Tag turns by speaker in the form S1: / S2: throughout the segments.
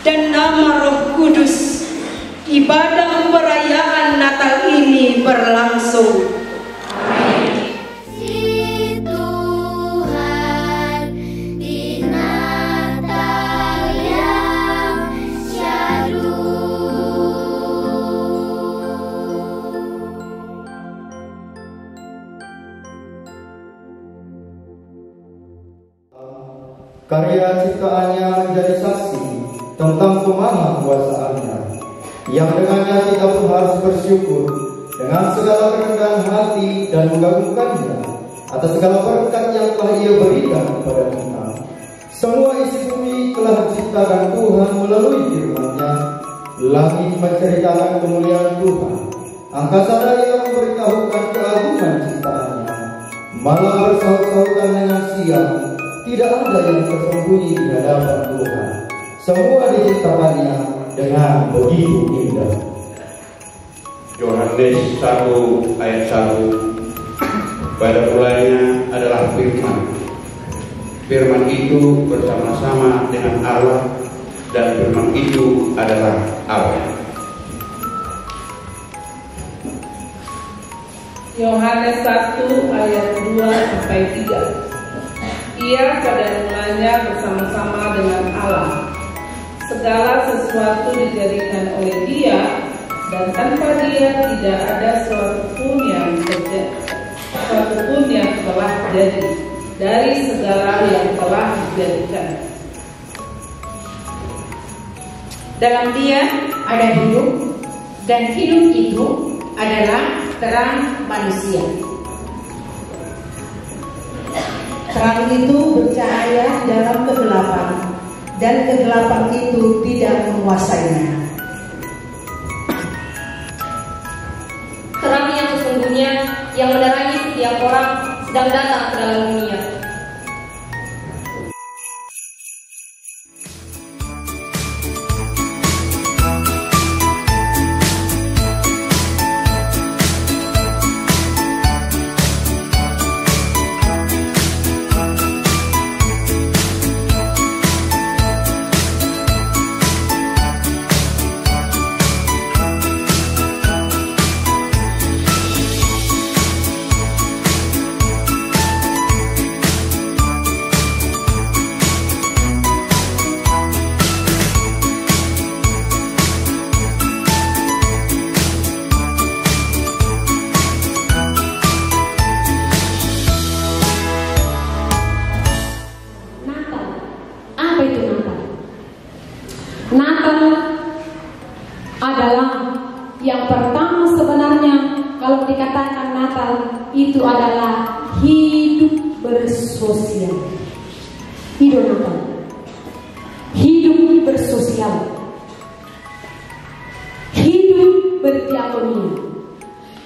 S1: dan nama Roh Kudus, ibadah perayaan Natal ini berlangsung.
S2: Karya ciptaannya menjadi saksi tentang kemahakuasaannya, yang dengannya kita pun harus bersyukur dengan segala kerendahan hati dan mengagungkannya atas segala berkat yang telah Ia berikan kepada kita. Semua isi bumi telah diciptakan Tuhan melalui firman-Nya. Langit menceritakan kemuliaan Tuhan, angkasa raya memberitahukan keagungan ciptaannya. Malam bersaut-sautan dengan siang, tidak ada yang tersembunyi di hadapan Tuhan. Semua diciptakannya dengan begitu indah.
S3: Yohanes 1 ayat 1. Pada mulanya adalah firman. Firman itu bersama-sama dengan Allah, dan firman itu adalah Allah.
S4: Yohanes 1 ayat 2-3. Ia pada mulanya bersama-sama dengan Allah. Segala sesuatu dijadikan oleh Dia, dan tanpa Dia tidak ada sesuatu pun yang telah jadi dari segala yang telah dijadikan.
S5: Dalam Dia ada hidup, dan hidup itu adalah terang manusia. Terang itu bercahaya dalam kegelapan, dan kegelapan itu tidak menguasainya.
S6: Terang yang sesungguhnya yang menerangi setiap orang sedang datang ke dalam dunia.
S7: Natal adalah yang pertama sebenarnya kalau dikatakan Natal itu adalah hidup bersosial. Hidup Natal, hidup bersosial, hidup berdiakonia,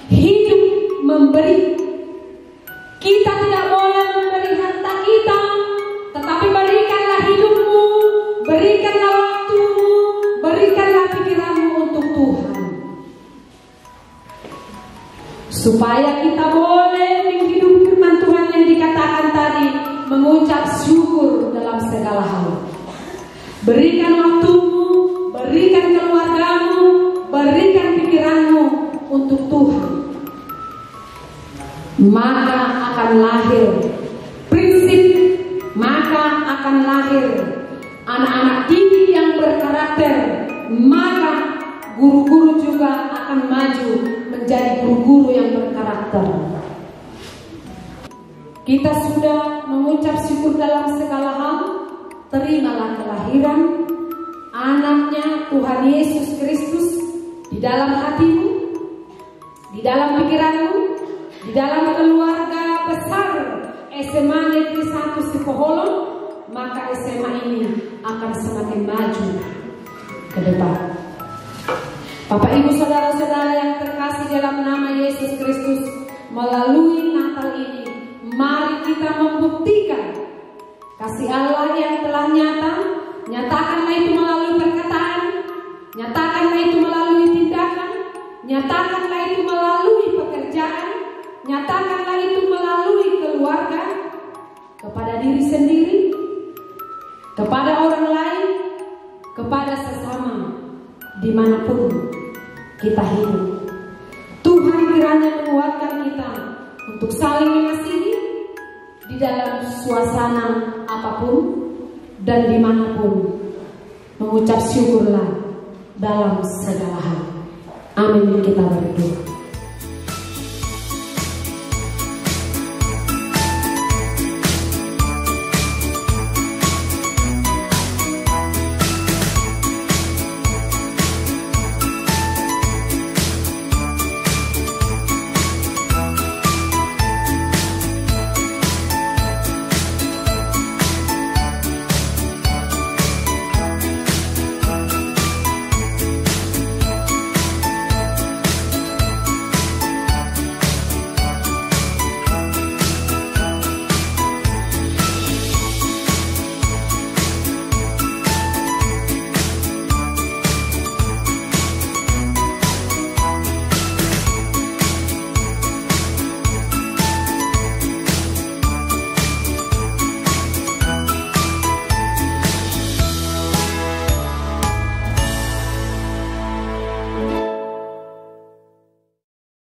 S7: hidup memberi. Kita tidak boleh memberi harta kita, tetapi berikanlah hidupmu, berikanlah waktumu, berikanlah pikiranmu untuk Tuhan, supaya kita boleh menghidupi firman Tuhan yang dikatakan tadi, mengucap syukur dalam segala hal. Berikan waktumu, berikan keluargamu, berikan pikiranmu untuk Tuhan, maka akan lahir prinsip, maka akan lahir anak-anak didik yang berkarakter, maka guru-guru juga akan maju menjadi guru-guru yang berkarakter. Kita sudah mengucap syukur dalam segala hal. Terimalah kelahiran anaknya Tuhan Yesus Kristus di dalam hatimu, di dalam pikiranmu, di dalam keluarga besar SMA Negeri 1 Sipoholon. Maka SMA ini akan semakin maju ke depan. Bapak Ibu saudara-saudara yang terkasih dalam nama Yesus Kristus, melalui Natal ini mari kita membuktikan kasih Allah yang telah nyata. Nyatakanlah itu melalui perkataan, nyatakanlah itu melalui tindakan, nyatakanlah itu melalui pekerjaan, nyatakanlah itu melalui keluarga, kepada diri sendiri, kepada orang lain, kepada sesama. dimanapun kita hidup. Tuhan kiranya menguatkan kita untuk saling mengasihi di dalam suasana apapun dan dimanapun. Mengucap syukurlah dalam segala hal. Amin. Kita berdoa.